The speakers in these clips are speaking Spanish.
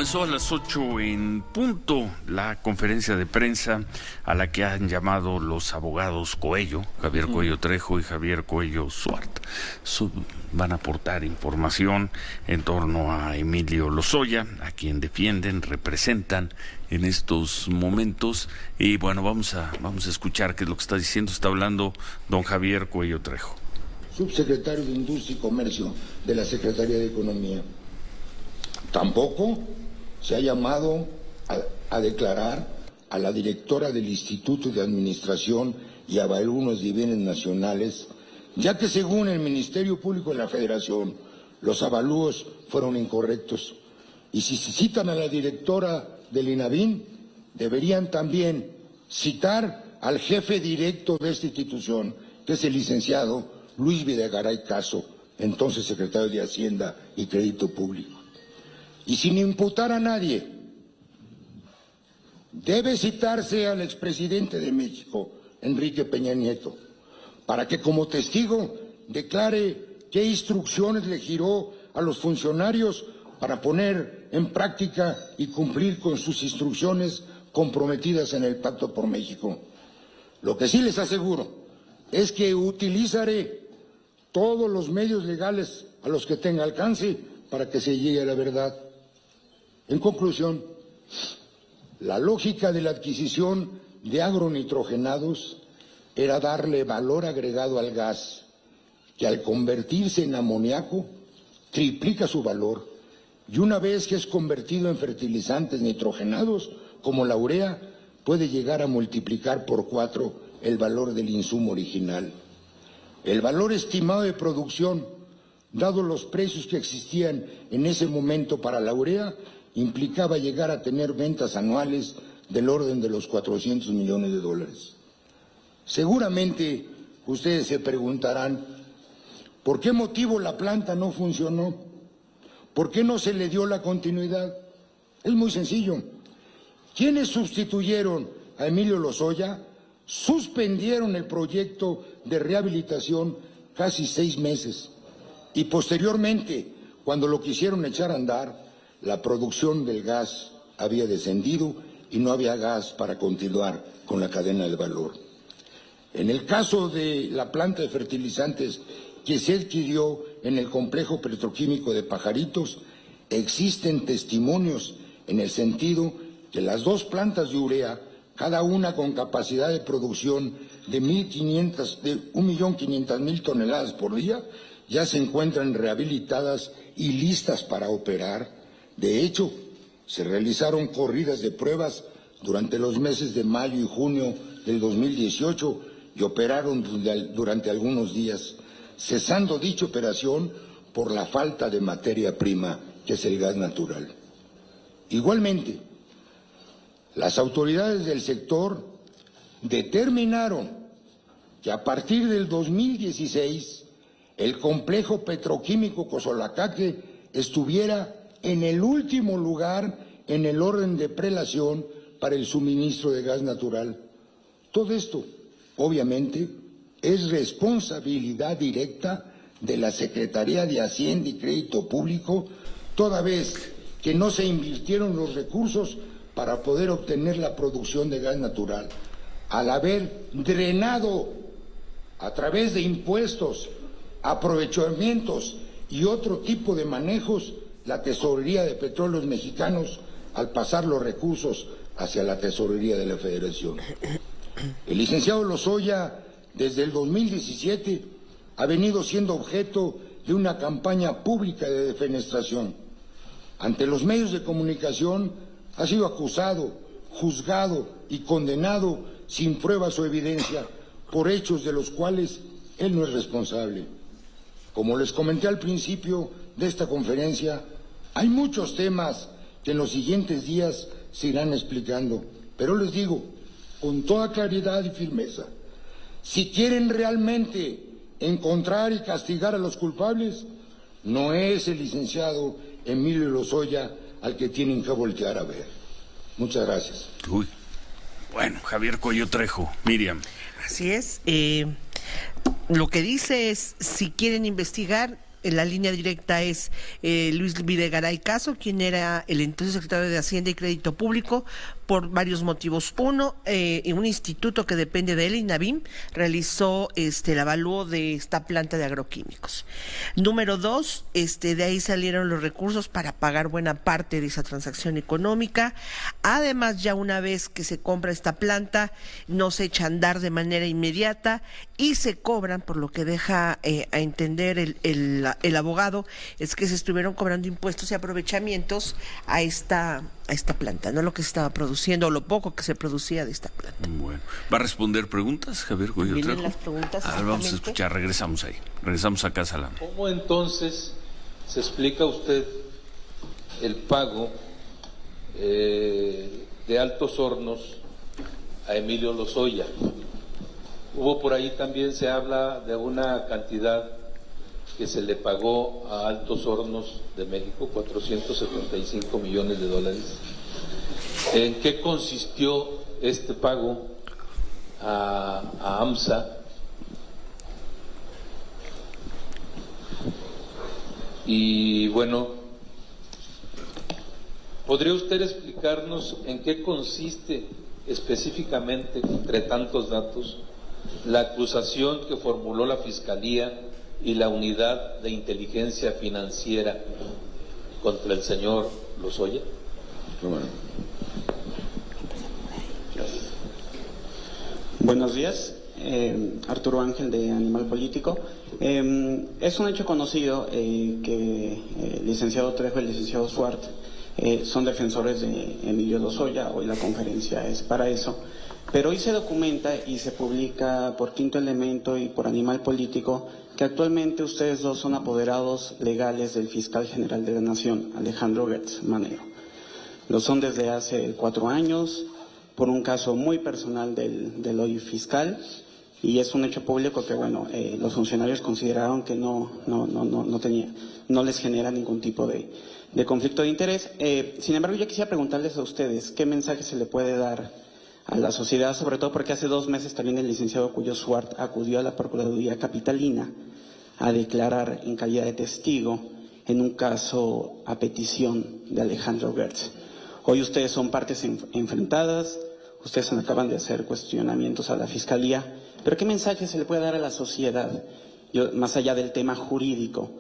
Comenzó a las 8 en punto la conferencia de prensa a la que han llamado los abogados Coello, Javier Coello Trejo y Javier Coello Suart. Van a aportar información en torno a Emilio Lozoya, a quien defienden, representan en estos momentos. Y bueno, vamos a escuchar qué es lo que está diciendo. Está hablando don Javier Coello Trejo, subsecretario de Industria y Comercio de la Secretaría de Economía. Tampoco se ha llamado a declarar a la directora del Instituto de Administración y Avalúos de Bienes Nacionales, ya que según el Ministerio Público de la Federación, los avalúos fueron incorrectos. Y si se citan a la directora del INABIN, deberían también citar al jefe directo de esta institución, que es el licenciado Luis Videgaray Caso, entonces secretario de Hacienda y Crédito Público. Y sin imputar a nadie, debe citarse al expresidente de México, Enrique Peña Nieto, para que como testigo declare qué instrucciones le giró a los funcionarios para poner en práctica y cumplir con sus instrucciones comprometidas en el Pacto por México. Lo que sí les aseguro es que utilizaré todos los medios legales a los que tenga alcance para que se llegue a la verdad. En conclusión, la lógica de la adquisición de agronitrogenados era darle valor agregado al gas, que al convertirse en amoníaco triplica su valor, y una vez que es convertido en fertilizantes nitrogenados, como la urea, puede llegar a multiplicar por 4 el valor del insumo original. El valor estimado de producción, dado los precios que existían en ese momento para la urea, implicaba llegar a tener ventas anuales del orden de los 400 millones de dólares. Seguramente ustedes se preguntarán, ¿por qué motivo la planta no funcionó? ¿Por qué no se le dio la continuidad? Es muy sencillo. ¿Quiénes sustituyeron a Emilio Lozoya? Suspendieron el proyecto de rehabilitación casi 6 meses y posteriormente, cuando lo quisieron echar a andar, la producción del gas había descendido y no había gas para continuar con la cadena de valor. En el caso de la planta de fertilizantes que se adquirió en el complejo petroquímico de Pajaritos, existen testimonios en el sentido que las 2 plantas de urea, cada una con capacidad de producción de 1.500.000 toneladas por día, ya se encuentran rehabilitadas y listas para operar. De hecho, se realizaron corridas de pruebas durante los meses de mayo y junio del 2018 y operaron durante algunos días, cesando dicha operación por la falta de materia prima, que es el gas natural. Igualmente, las autoridades del sector determinaron que a partir del 2016 el complejo petroquímico Cozolacaque estuviera en el último lugar en el orden de prelación para el suministro de gas natural. Todo esto, obviamente, es responsabilidad directa de la Secretaría de Hacienda y Crédito Público, toda vez que no se invirtieron los recursos para poder obtener la producción de gas natural, al haber drenado a través de impuestos, aprovechamientos y otro tipo de manejos la Tesorería de Petróleos Mexicanos al pasar los recursos hacia la Tesorería de la Federación. El licenciado Lozoya, desde el 2017, ha venido siendo objeto de una campaña pública de defenestración. Ante los medios de comunicación ha sido acusado, juzgado y condenado sin pruebas o evidencia por hechos de los cuales él no es responsable. Como les comenté al principio de esta conferencia, hay muchos temas que en los siguientes días se irán explicando, pero les digo con toda claridad y firmeza, si quieren realmente encontrar y castigar a los culpables, no es el licenciado Emilio Lozoya al que tienen que voltear a ver. Muchas gracias. Uy. Bueno, Javier Coello Trejo, Miriam. Así es. Lo que dice es, si quieren investigar, La línea directa es Luis Videgaray Caso, quien era el entonces secretario de Hacienda y Crédito Público, por varios motivos. Uno, un instituto que depende de él, INABIM, realizó el avalúo de esta planta de agroquímicos. Número dos, de ahí salieron los recursos para pagar buena parte de esa transacción económica. Además, ya una vez que se compra esta planta, no se echa a andar de manera inmediata y se cobran, por lo que deja a entender el abogado, es que se estuvieron cobrando impuestos y aprovechamientos a esta planta, no lo que se estaba produciendo o lo poco que se producía de esta planta. Bueno, ¿va a responder preguntas, Javier Cuello Trejo? Vienen las preguntas. Vamos a escuchar, regresamos ahí. Regresamos a Casa Lama. ¿Cómo entonces se explica usted el pago de Altos Hornos a Emilio Lozoya? Hubo por ahí también, se habla de una cantidad que se le pagó a Altos Hornos de México, 475 millones de dólares. ¿En qué consistió este pago a AMSA? Y bueno, ¿podría usted explicarnos en qué consiste específicamente, entre tantos datos, la acusación que formuló la Fiscalía y la Unidad de Inteligencia Financiera contra el señor Lozoya? Bueno. Buenos días, Arturo Ángel de Animal Político. Es un hecho conocido que el licenciado Trejo y el licenciado Suart son defensores de Emilio Lozoya. Hoy la conferencia es para eso. Pero hoy se documenta y se publica por Quinto Elemento y por Animal Político que actualmente ustedes dos son apoderados legales del fiscal general de la Nación, Alejandro Gertz Manero. Lo son desde hace 4 años por un caso muy personal del hoy fiscal, y es un hecho público que, bueno, los funcionarios consideraron que no les genera ningún tipo de conflicto de interés. Sin embargo, yo quisiera preguntarles a ustedes qué mensaje se le puede dar a la sociedad, sobre todo porque hace 2 meses también el licenciado Cuello Suart acudió a la Procuraduría Capitalina a declarar en calidad de testigo en un caso a petición de Alejandro Gertz. Hoy ustedes son partes enfrentadas, ustedes acaban de hacer cuestionamientos a la Fiscalía, pero ¿qué mensaje se le puede dar a la sociedad, más allá del tema jurídico,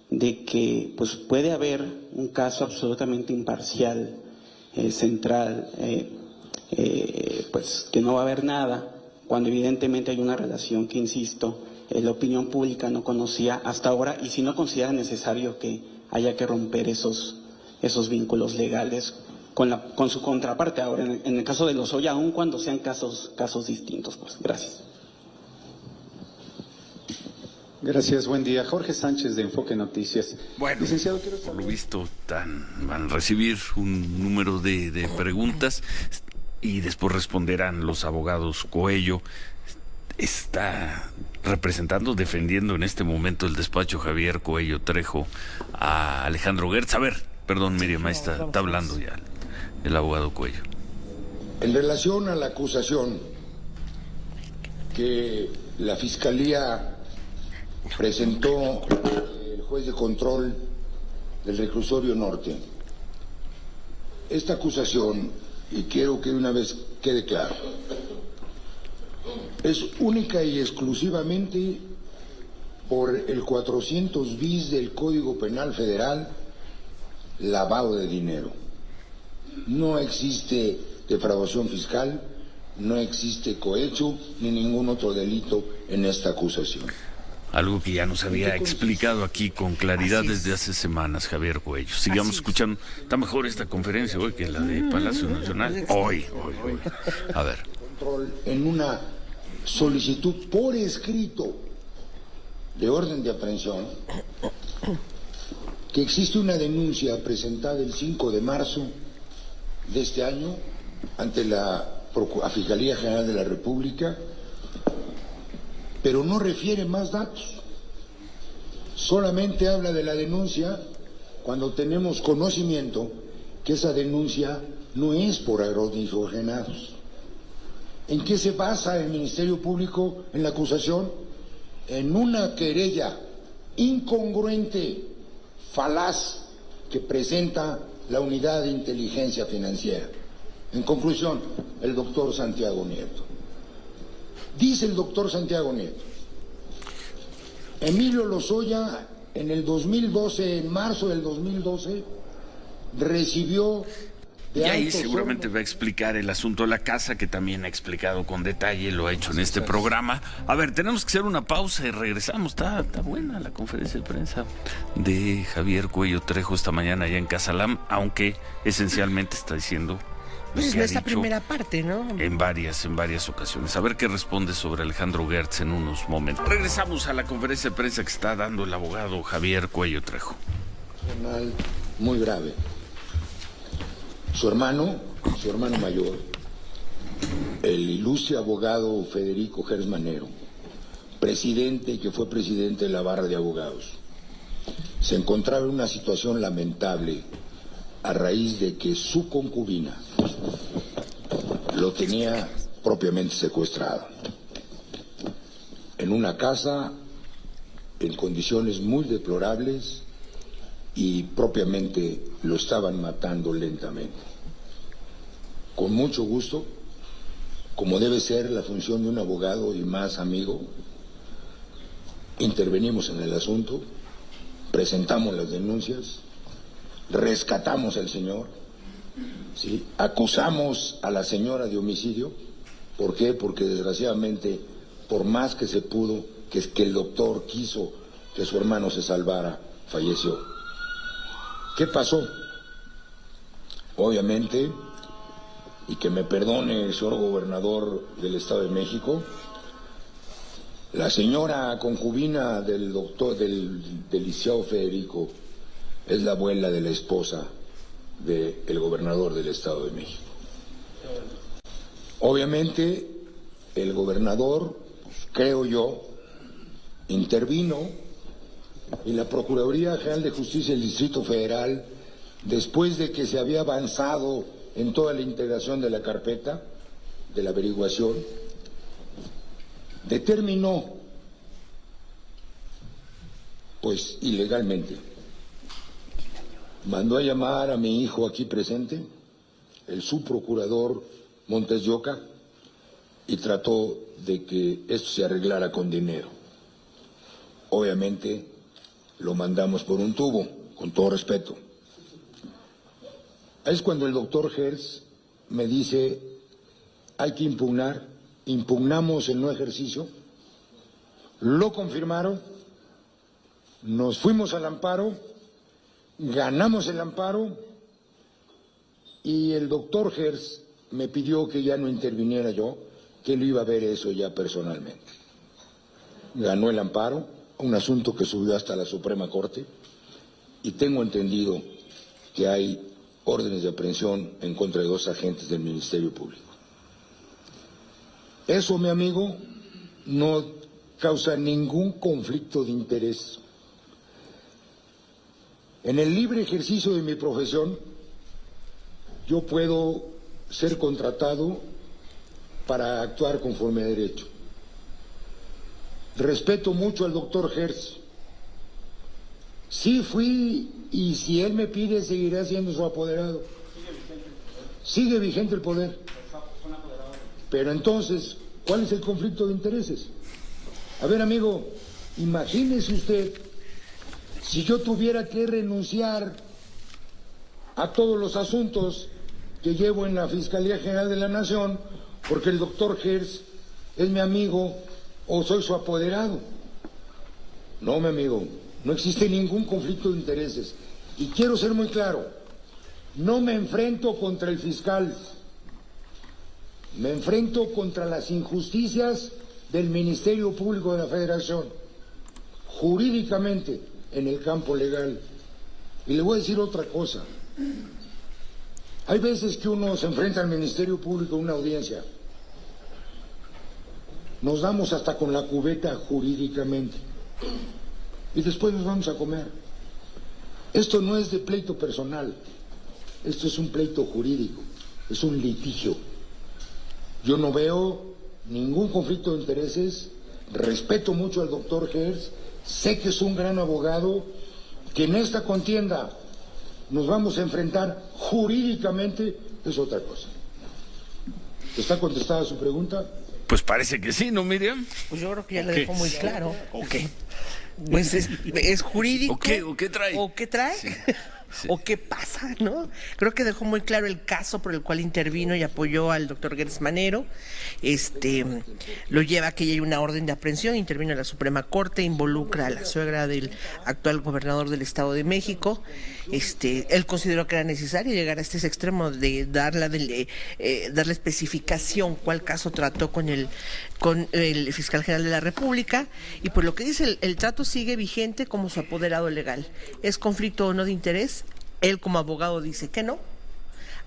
de que pues puede haber un caso absolutamente imparcial, central, pues que no va a haber nada, cuando evidentemente hay una relación que, insisto, la opinión pública no conocía hasta ahora, y si no considera necesario que haya que romper esos vínculos legales con su contraparte ahora, en el caso de Lozoya, aun cuando sean casos distintos? Pues gracias. Gracias, buen día. Jorge Sánchez, de Enfoque Noticias. Bueno, licenciado, por lo visto van a recibir un número de preguntas y después responderán los abogados. Coello está representando, defendiendo en este momento el despacho Javier Cuello Trejo a Alejandro Gertz. A ver, perdón, Miriam, ahí está hablando ya el abogado Cuello. En relación a la acusación que la Fiscalía presentó el juez de control del Reclusorio Norte, esta acusación, y quiero que de una vez quede claro, es única y exclusivamente por el 400 bis del Código Penal Federal, lavado de dinero. No existe defraudación fiscal, no existe cohecho ni ningún otro delito en esta acusación. Algo que ya nos había explicado aquí con claridad desde hace semanas Javier Cuello. Sigamos escuchando. Está mejor esta conferencia hoy que la de Palacio Nacional. Hoy. A ver. En una solicitud por escrito de orden de aprehensión, que existe una denuncia presentada el 5 de marzo de este año ante la Fiscalía General de la República, pero no refiere más datos. Solamente habla de la denuncia cuando tenemos conocimiento que esa denuncia no es por agronitrogenados. ¿En qué se basa el Ministerio Público en la acusación? En una querella incongruente, falaz que presenta la Unidad de Inteligencia Financiera. En conclusión, el doctor Santiago Nieto. Dice el doctor Santiago Nieto, Emilio Lozoya en el 2012, en marzo del 2012, recibió de y ahí Altos seguramente Hornos. va a explicar el asunto de la casa, que también ha explicado con detalle, lo ha hecho en este programa. A ver, tenemos que hacer una pausa y regresamos. Está buena la conferencia de prensa de Javier Cuello Trejo esta mañana allá en Casalam, aunque esencialmente está diciendo Pues que en ha esta dicho primera parte, ¿no? en varias ocasiones. A ver qué responde sobre Alejandro Gertz en unos momentos. Regresamos a la conferencia de prensa que está dando el abogado Javier Cuello Trejo. Penal muy grave. Su hermano mayor, el ilustre abogado Federico Gertz Manero, presidente que fue presidente de la Barra de Abogados, se encontraba en una situación lamentable a raíz de que su concubina lo tenía propiamente secuestrado en una casa en condiciones muy deplorables y propiamente lo estaban matando lentamente. Con mucho gusto, como debe ser la función de un abogado y más amigo, intervenimos en el asunto, presentamos las denuncias, rescatamos al señor, ¿sí? Acusamos a la señora de homicidio. ¿Por qué? Porque desgraciadamente, por más que se pudo, que el doctor quiso que su hermano se salvara, falleció. ¿Qué pasó? Obviamente, y que me perdone el señor gobernador del Estado de México, la señora concubina del doctor, del licenciado Federico, es la abuela de la esposa del gobernador del Estado de México. Obviamente, el gobernador, pues, creo yo, intervino y la Procuraduría General de Justicia del Distrito Federal, después de que se había avanzado en toda la integración de la carpeta de la averiguación, determinó, pues ilegalmente, mandó a llamar a mi hijo aquí presente, el subprocurador Montes de Oca, y trató de que esto se arreglara con dinero. Obviamente lo mandamos por un tubo, con todo respeto. Es cuando el doctor Gertz me dice, hay que impugnar, impugnamos el no ejercicio, lo confirmaron, nos fuimos al amparo, ganamos el amparo y el doctor Gertz me pidió que ya no interviniera yo, que él iba a ver eso ya personalmente. Ganó el amparo, un asunto que subió hasta la Suprema Corte, y tengo entendido que hay órdenes de aprehensión en contra de 2 agentes del Ministerio Público. Eso, mi amigo, no causa ningún conflicto de interés. En el libre ejercicio de mi profesión, yo puedo ser contratado para actuar conforme a derecho. Respeto mucho al doctor Gertz. Sí fui, y si él me pide, seguiré siendo su apoderado. Sigue vigente el poder. Pero entonces, ¿cuál es el conflicto de intereses? A ver, amigo, imagínese usted si yo tuviera que renunciar a todos los asuntos que llevo en la Fiscalía General de la Nación porque el doctor Gertz es mi amigo o soy su apoderado. No, mi amigo, no existe ningún conflicto de intereses. Y quiero ser muy claro, no me enfrento contra el fiscal, me enfrento contra las injusticias del Ministerio Público de la Federación, jurídicamente, en el campo legal. Y le voy a decir otra cosa. Hay veces que uno se enfrenta al Ministerio Público en una audiencia. Nos damos hasta con la cubeta jurídicamente. Y después nos vamos a comer. Esto no es de pleito personal. Esto es un pleito jurídico. Es un litigio. Yo no veo ningún conflicto de intereses. Respeto mucho al doctor Gertz. Sé que es un gran abogado, que en esta contienda nos vamos a enfrentar jurídicamente, es otra cosa. ¿Está contestada su pregunta? Pues parece que sí, ¿no, Miriam? Pues yo creo que ya le dejó muy claro. ¿O qué? Pues es jurídico. ¿O qué trae? ¿O qué trae? Sí, sí. ¿O qué pasa, no? Creo que dejó muy claro el caso por el cual intervino y apoyó al doctor Gertz Manero. Lo lleva a que ya hay una orden de aprehensión, intervino en la Suprema Corte, involucra a la suegra del actual gobernador del Estado de México. Él consideró que era necesario llegar a este extremo de darle especificación cuál caso trató con el fiscal general de la República, y por lo que dice el trato sigue vigente como su apoderado legal. ¿Es conflicto o no de interés? Él como abogado dice que no.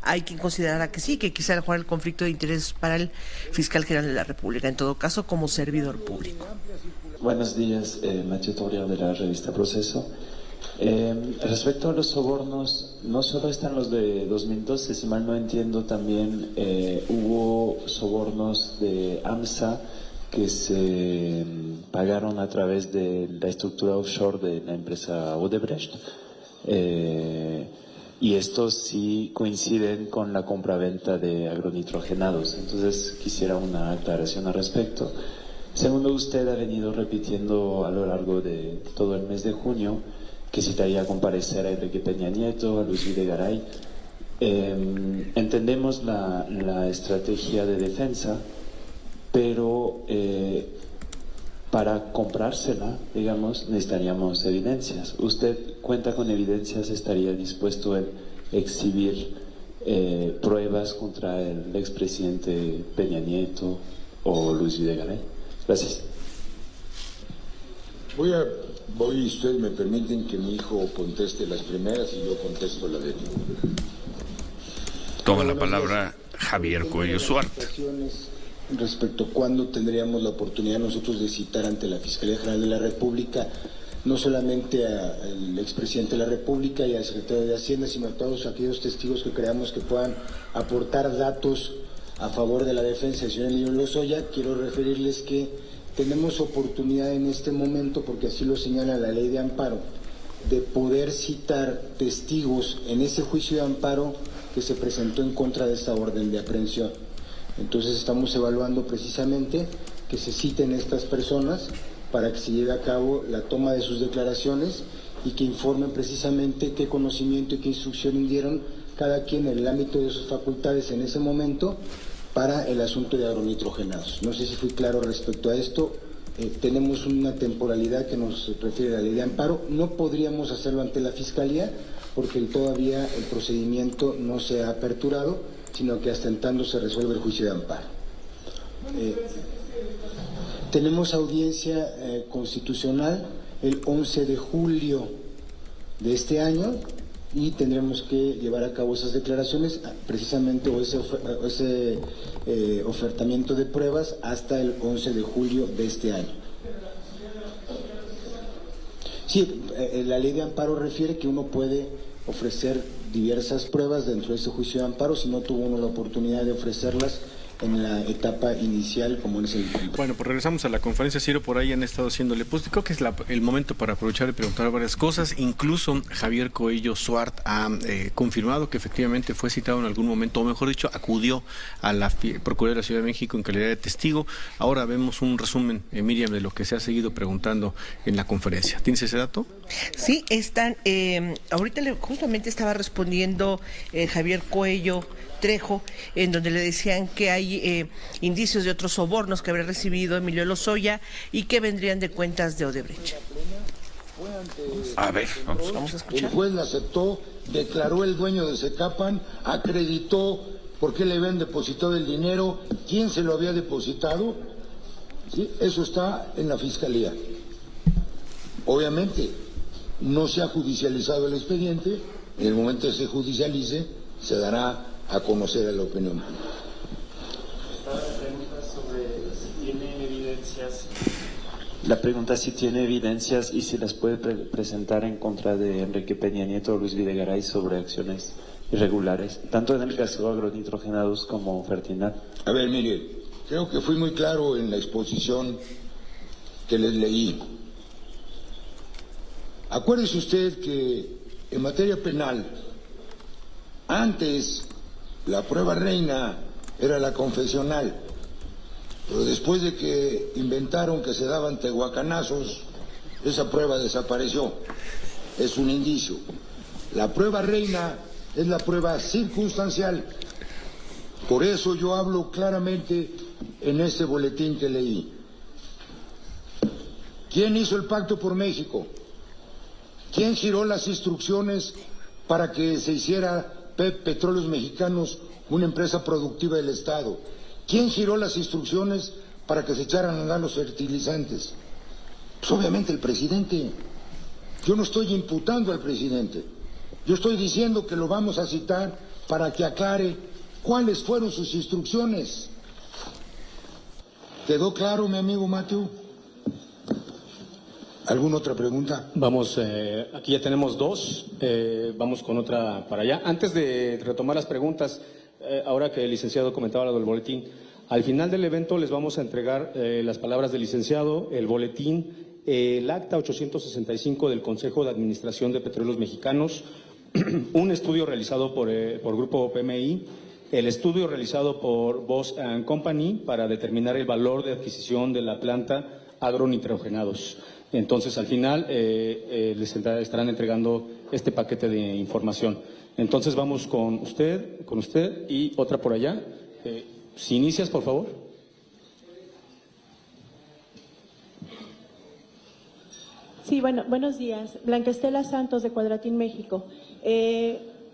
Hay quien considerara que sí, que quisiera jugar el conflicto de interés para el fiscal general de la República, en todo caso como servidor público. Buenos días, Macho Torrio de la revista Proceso. Respecto a los sobornos, no solo están los de 2012, si mal no entiendo, también hubo sobornos de AMSA que se pagaron a través de la estructura offshore de la empresa Odebrecht. Y estos sí coinciden con la compraventa de agronitrogenados. Entonces quisiera una aclaración al respecto. Segundo, usted ha venido repitiendo a lo largo de todo el mes de junio que citaría a comparecer a Enrique Peña Nieto, a Luis Videgaray. Entendemos la estrategia de defensa, pero para comprársela, digamos, necesitaríamos evidencias. ¿Usted cuenta con evidencias? ¿Estaría dispuesto a exhibir pruebas contra el expresidente Peña Nieto o Luis Videgaray? Gracias. Voy, ustedes me permiten que mi hijo conteste las primeras y yo contesto la de él. Toma la palabra Javier Cuello Suart. Respecto a cuándo tendríamos la oportunidad nosotros de citar ante la Fiscalía General de la República, no solamente al expresidente de la República y al secretario de Hacienda, sino a todos aquellos testigos que creamos que puedan aportar datos a favor de la defensa del señor Emilio Lozoya. Quiero referirles que tenemos oportunidad en este momento, porque así lo señala la ley de amparo, de poder citar testigos en ese juicio de amparo que se presentó en contra de esta orden de aprehensión. Entonces estamos evaluando precisamente que se citen estas personas para que se lleve a cabo la toma de sus declaraciones y que informen precisamente qué conocimiento y qué instrucción dieron cada quien en el ámbito de sus facultades en ese momento para el asunto de agronitrogenados. No sé si fui claro respecto a esto. Tenemos una temporalidad que nos refiere a la ley de amparo. No podríamos hacerlo ante la Fiscalía porque todavía el procedimiento no se ha aperturado, sino que hasta en tanto se resuelve el juicio de amparo. Tenemos audiencia constitucional el 11 de julio de este año y tendremos que llevar a cabo esas declaraciones precisamente o ese ofertamiento de pruebas hasta el 11 de julio de este año. Sí, la ley de amparo refiere que uno puede ofrecer diversas pruebas dentro de ese juicio de amparo si no tuvo uno la oportunidad de ofrecerlas en la etapa inicial como en ese. Bueno, pues regresamos a la conferencia. Ciro, por ahí han estado haciéndole pues creo que es el momento para aprovechar y preguntar varias cosas. Incluso Javier Cuello Suart ha confirmado que efectivamente fue citado en algún momento, o mejor dicho, acudió a la Procuraduría de la Ciudad de México en calidad de testigo. Ahora vemos un resumen, Miriam, de lo que se ha seguido preguntando en la conferencia. ¿Tienes ese dato? Sí, están. Ahorita justamente estaba respondiendo Javier Cuello Trejo, en donde le decían que hay indicios de otros sobornos que habría recibido Emilio Lozoya y que vendrían de cuentas de Odebrecht. A ver, vamos a escuchar. El juez la aceptó, declaró el dueño de Secapan, acreditó por qué le habían depositado el dinero, quién se lo había depositado. ¿Sí? Eso está en la Fiscalía. Obviamente, no se ha judicializado el expediente. En el momento que se judicialice, se dará a conocer a la opinión. La pregunta es si tiene evidencias y si las puede presentar en contra de Enrique Peña Nieto o Luis Videgaray sobre acciones irregulares, tanto en el caso de agronitrogenados como Fertinal. A ver, mire, creo que fui muy claro en la exposición que les leí. Acuérdese usted que en materia penal, antes la prueba reina era la confesional, pero después de que inventaron que se daban tehuacanazos, esa prueba desapareció. Es un indicio. La prueba reina es la prueba circunstancial. Por eso yo hablo claramente en este boletín que leí. ¿Quién hizo el pacto por México? ¿Quién giró las instrucciones para que se hiciera Petróleos Mexicanos una empresa productiva del Estado? ¿Quién giró las instrucciones para que se echaran a andar los fertilizantes? Pues obviamente el presidente. Yo no estoy imputando al presidente. Yo estoy diciendo que lo vamos a citar para que aclare cuáles fueron sus instrucciones. ¿Quedó claro, mi amigo Mateo? ¿Alguna otra pregunta? Vamos, aquí ya tenemos dos, vamos con otra para allá. Antes de retomar las preguntas, ahora que el licenciado comentaba lo del boletín, al final del evento les vamos a entregar las palabras del licenciado, el boletín, el acta 865 del Consejo de Administración de Petróleos Mexicanos, un estudio realizado por Grupo PMI, el estudio realizado por Boss & Company para determinar el valor de adquisición de la planta agronitrogenados. Entonces, al final, les estarán entregando este paquete de información. Entonces, vamos con usted y otra por allá. Si inicias, por favor. Sí, bueno, buenos días. Blanca Estela Santos, de Cuadratín, México.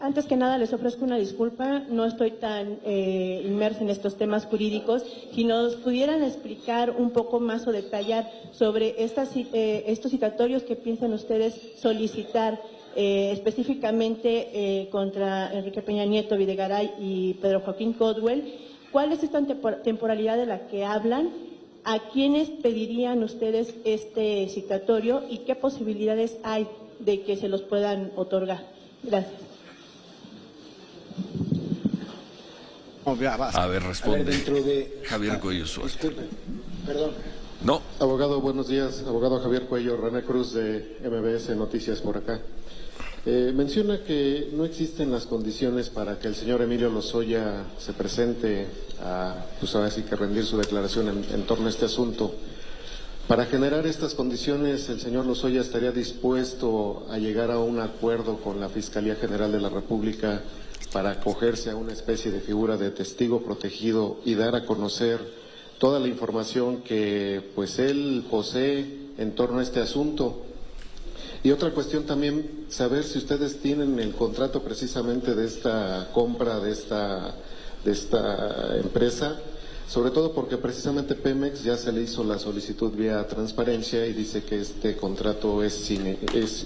Antes que nada les ofrezco una disculpa, no estoy tan inmersa en estos temas jurídicos. Si nos pudieran explicar un poco más o detallar sobre estos citatorios que piensan ustedes solicitar específicamente contra Enrique Peña Nieto, Videgaray y Pedro Joaquín Codwell, ¿cuál es esta temporalidad de la que hablan? ¿A quiénes pedirían ustedes este citatorio y qué posibilidades hay de que se los puedan otorgar? Gracias. A ver, responde. Dentro de... Javier Cuello Suárez. Disculpe, perdón. No. Abogado, buenos días. Abogado Javier Cuello, René Cruz de MBS Noticias por acá. Menciona que no existen las condiciones para que el señor Emilio Lozoya se presente a, pues ahora sí que rendir su declaración en torno a este asunto. Para generar estas condiciones, el señor Lozoya estaría dispuesto a llegar a un acuerdo con la Fiscalía General de la República para acogerse a una especie de figura de testigo protegido y dar a conocer toda la información que pues él posee en torno a este asunto. Y otra cuestión también, saber si ustedes tienen el contrato precisamente de esta compra de esta empresa, sobre todo porque precisamente Pemex ya se le hizo la solicitud vía transparencia y dice que este contrato es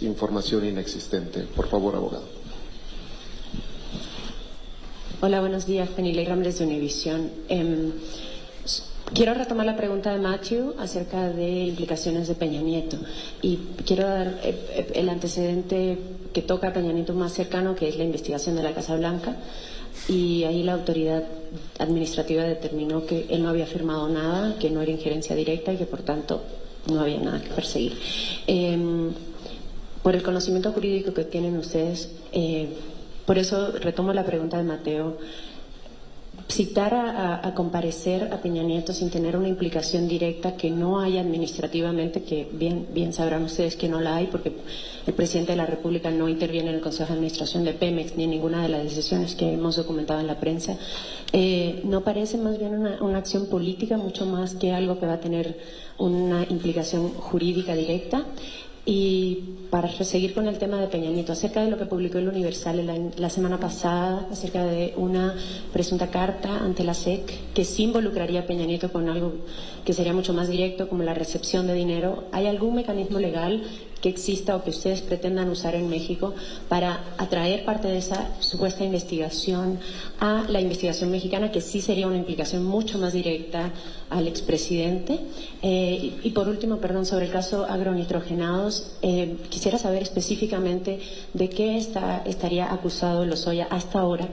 información inexistente. Por favor, abogado. Hola, buenos días. Penilei Ramírez de Univisión. Quiero retomar la pregunta de Matthew acerca de implicaciones de Peña Nieto y quiero dar el antecedente que toca a Peña Nieto más cercano, que es la investigación de la Casa Blanca, y ahí la autoridad administrativa determinó que él no había firmado nada, que no era injerencia directa y que por tanto no había nada que perseguir. Por el conocimiento jurídico que tienen ustedes, por eso retomo la pregunta de Mateo. Citar a comparecer a Peña Nieto sin tener una implicación directa que no hay administrativamente, que bien sabrán ustedes que no la hay, porque el presidente de la República no interviene en el Consejo de Administración de Pemex ni en ninguna de las decisiones que hemos documentado en la prensa, ¿no parece más bien una acción política mucho más que algo que va a tener una implicación jurídica directa? Y para seguir con el tema de Peña Nieto, acerca de lo que publicó el Universal la semana pasada, acerca de una presunta carta ante la SEC que sí involucraría a Peña Nieto con algo que sería mucho más directo, como la recepción de dinero, ¿hay algún mecanismo legal que exista o que ustedes pretendan usar en México para atraer parte de esa supuesta investigación a la investigación mexicana, que sí sería una implicación mucho más directa al expresidente? Y por último, perdón, sobre el caso agronitrogenados, quisiera saber específicamente de qué estaría acusado Lozoya hasta ahora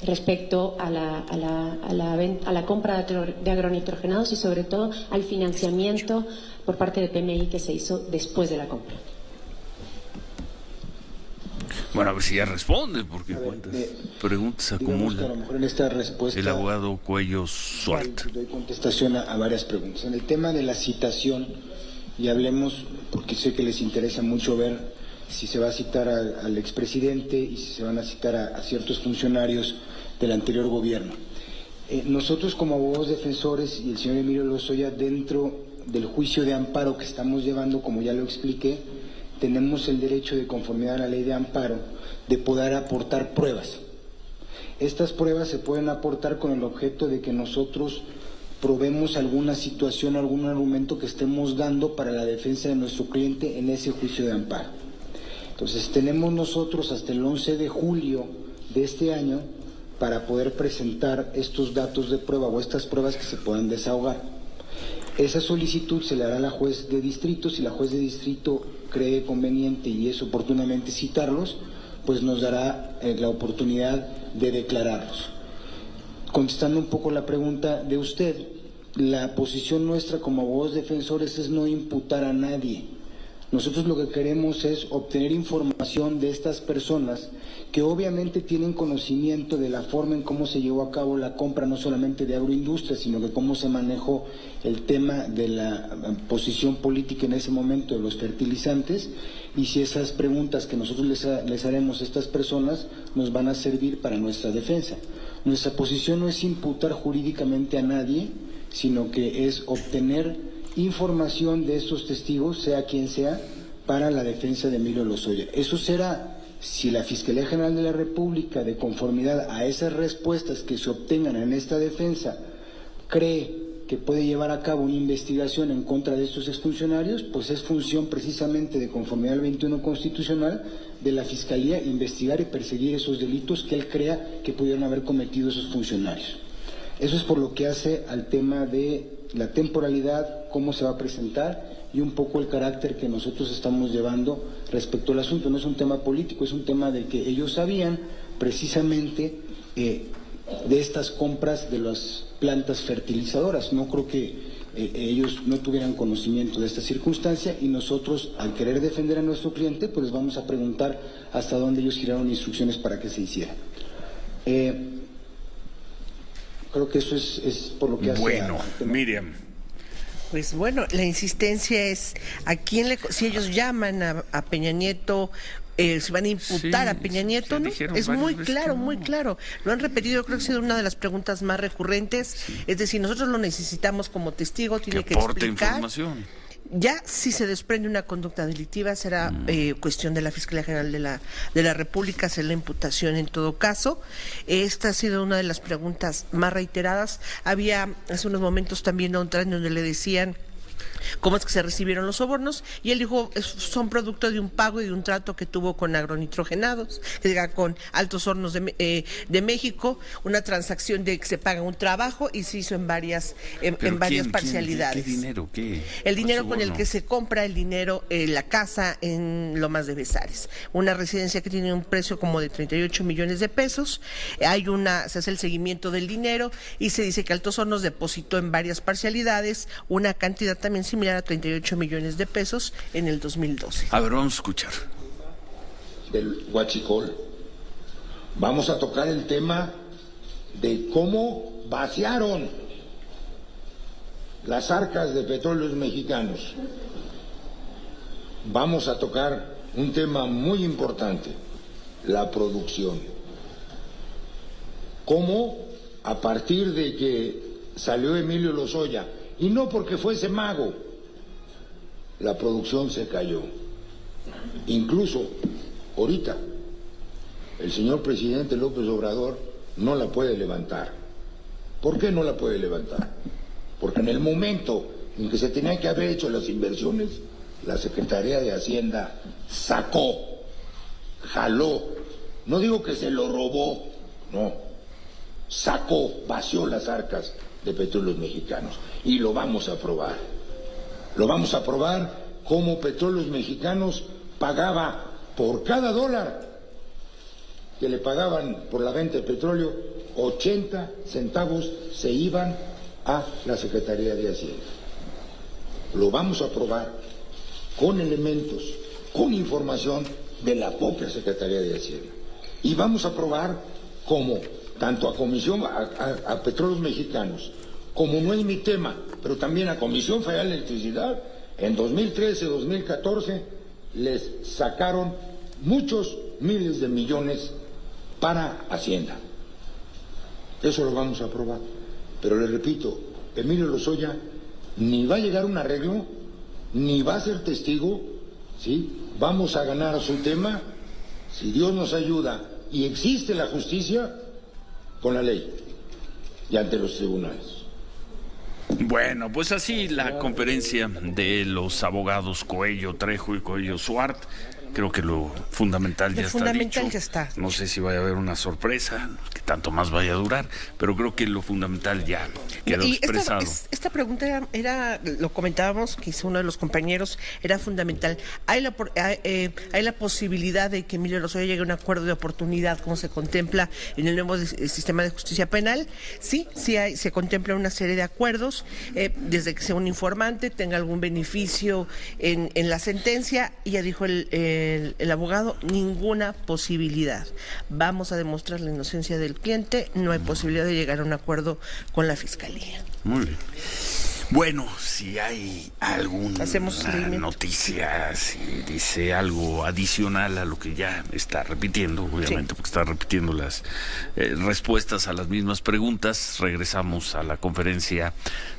respecto a la compra de agronitrogenados y sobre todo al financiamiento por parte de PMI que se hizo después de la compra. Bueno, a ver si ya responde, porque cuántas preguntas acumula a lo mejor en esta respuesta el abogado Cuello Suart. doy contestación a varias preguntas. En el tema de la citación, y hablemos, porque sé que les interesa mucho ver si se va a citar al expresidente y si se van a citar a ciertos funcionarios del anterior gobierno. Nosotros como abogados defensores y el señor Emilio Lozoya, dentro del juicio de amparo que estamos llevando, como ya lo expliqué, tenemos el derecho, de conformidad a la ley de amparo, de poder aportar pruebas. Estas pruebas se pueden aportar con el objeto de que nosotros probemos alguna situación, algún argumento que estemos dando para la defensa de nuestro cliente en ese juicio de amparo. Entonces tenemos nosotros hasta el 11 de julio de este año para poder presentar estos datos de prueba o estas pruebas que se puedan desahogar. Esa solicitud se le hará a la juez de distrito. Si la juez de distrito cree conveniente y es oportunamente citarlos, pues nos dará la oportunidad de declararlos. Contestando un poco la pregunta de usted, la posición nuestra como abogados defensores es no imputar a nadie. Nosotros lo que queremos es obtener información de estas personas que obviamente tienen conocimiento de la forma en cómo se llevó a cabo la compra, no solamente de agroindustria, sino de cómo se manejó el tema de la posición política en ese momento de los fertilizantes, y si esas preguntas que nosotros les haremos a estas personas nos van a servir para nuestra defensa. Nuestra posición no es imputar jurídicamente a nadie, sino que es obtener información de estos testigos, sea quien sea, para la defensa de Emilio Lozoya. Eso será si la Fiscalía General de la República, de conformidad a esas respuestas que se obtengan en esta defensa, cree que puede llevar a cabo una investigación en contra de estos exfuncionarios, pues es función precisamente, de conformidad al 21 constitucional, de la Fiscalía investigar y perseguir esos delitos que él crea que pudieron haber cometido esos funcionarios. Eso es por lo que hace al tema de la temporalidad, cómo se va a presentar y un poco el carácter que nosotros estamos llevando respecto al asunto. No es un tema político, es un tema de que ellos sabían precisamente de estas compras de las plantas fertilizadoras. No creo que ellos no tuvieran conocimiento de esta circunstancia, y nosotros, al querer defender a nuestro cliente, pues les vamos a preguntar hasta dónde ellos giraron instrucciones para que se hiciera. Creo que eso es por lo que hace. Bueno, Miriam. Pues bueno, la insistencia es a quién si ellos llaman a Peña Nieto, se van a imputar a Peña Nieto, ¿no? Es muy claro, muy claro. Lo han repetido, creo que ha sido una de las preguntas más recurrentes. Es decir, nosotros lo necesitamos como testigo, tiene que aporte explicar. Información. Ya si se desprende una conducta delictiva será cuestión de la Fiscalía General de la República hacer la imputación en todo caso. Esta ha sido una de las preguntas más reiteradas. Había hace unos momentos también otra en donde le decían cómo es que se recibieron los sobornos, y él dijo son producto de un pago y de un trato que tuvo con agronitrogenados, con Altos Hornos de México, una transacción de que se paga un trabajo y se hizo en varias parcialidades. ¿Qué dinero? ¿Qué? El dinero con el que se compra la casa en Lomas de Bezares, una residencia que tiene un precio como de 38 millones de pesos. Se hace el seguimiento del dinero y se dice que Altos Hornos depositó en varias parcialidades una cantidad también similar a 38 millones de pesos en el 2012. A ver, vamos a escuchar. Del huachicol. Vamos a tocar el tema de cómo vaciaron las arcas de Petróleos Mexicanos. Vamos a tocar un tema muy importante, la producción. Cómo a partir de que salió Emilio Lozoya, y no porque fuese mago, la producción se cayó. Incluso ahorita el señor presidente López Obrador no la puede levantar. ¿Por qué no la puede levantar? Porque en el momento en que se tenían que haber hecho las inversiones, la Secretaría de Hacienda sacó, jaló, no digo que se lo robó, no, sacó, vació las arcas de Petróleos Mexicanos, y lo vamos a probar. Lo vamos a probar cómo Petróleos Mexicanos pagaba por cada dólar que le pagaban por la venta de petróleo, 80 centavos se iban a la Secretaría de Hacienda. Lo vamos a probar con elementos, con información de la propia Secretaría de Hacienda. Y vamos a aprobar como tanto a Comisión, a Petróleos Mexicanos, como no es mi tema, pero también a Comisión Federal de Electricidad, en 2013, 2014, les sacaron muchos miles de millones para Hacienda. Eso lo vamos a aprobar. Pero le repito, Emilio Lozoya ni va a llegar a un arreglo, ni va a ser testigo, ¿sí? Vamos a ganar su tema, si Dios nos ayuda y existe la justicia, con la ley y ante los tribunales. Bueno, pues así la conferencia de los abogados Coello, Trejo y Coello Suart. Creo que lo fundamental ya está dicho. Ya está. No sé si vaya a haber una sorpresa, que tanto más vaya a durar, pero creo que lo fundamental ya quedó expresado. Esta pregunta era, lo comentábamos, que hizo uno de los compañeros, era fundamental. ¿Hay la posibilidad de que Emilio Lozoya llegue a un acuerdo de oportunidad como se contempla en el nuevo sistema de justicia penal? Sí, se contempla una serie de acuerdos, desde que sea un informante, tenga algún beneficio en la sentencia, y ya dijo el abogado, ninguna posibilidad. Vamos a demostrar la inocencia del cliente, no hay posibilidad de llegar a un acuerdo con la Fiscalía. Muy bien. Bueno, si hay alguna noticia, si dice algo adicional a lo que ya está repitiendo, obviamente, porque está repitiendo las respuestas a las mismas preguntas, regresamos a la conferencia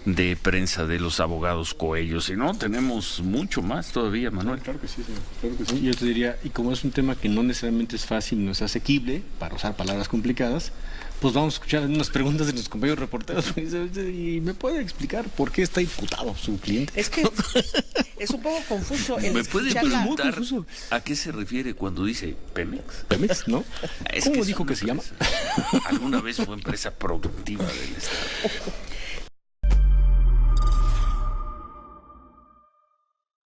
de prensa de los abogados Coello. Si no, tenemos mucho más todavía, Manuel. Claro que sí, señor. Claro que sí. Yo te diría, y como es un tema que no necesariamente es fácil, no es asequible, para usar palabras complicadas, pues vamos a escuchar unas preguntas de los compañeros reporteros y me puede explicar por qué está imputado su cliente. Es que es un poco confuso. ¿Me puede preguntar a qué se refiere cuando dice Pemex? Pemex, ¿no? ¿Cómo dijo que se llama? Alguna vez fue empresa productiva del Estado.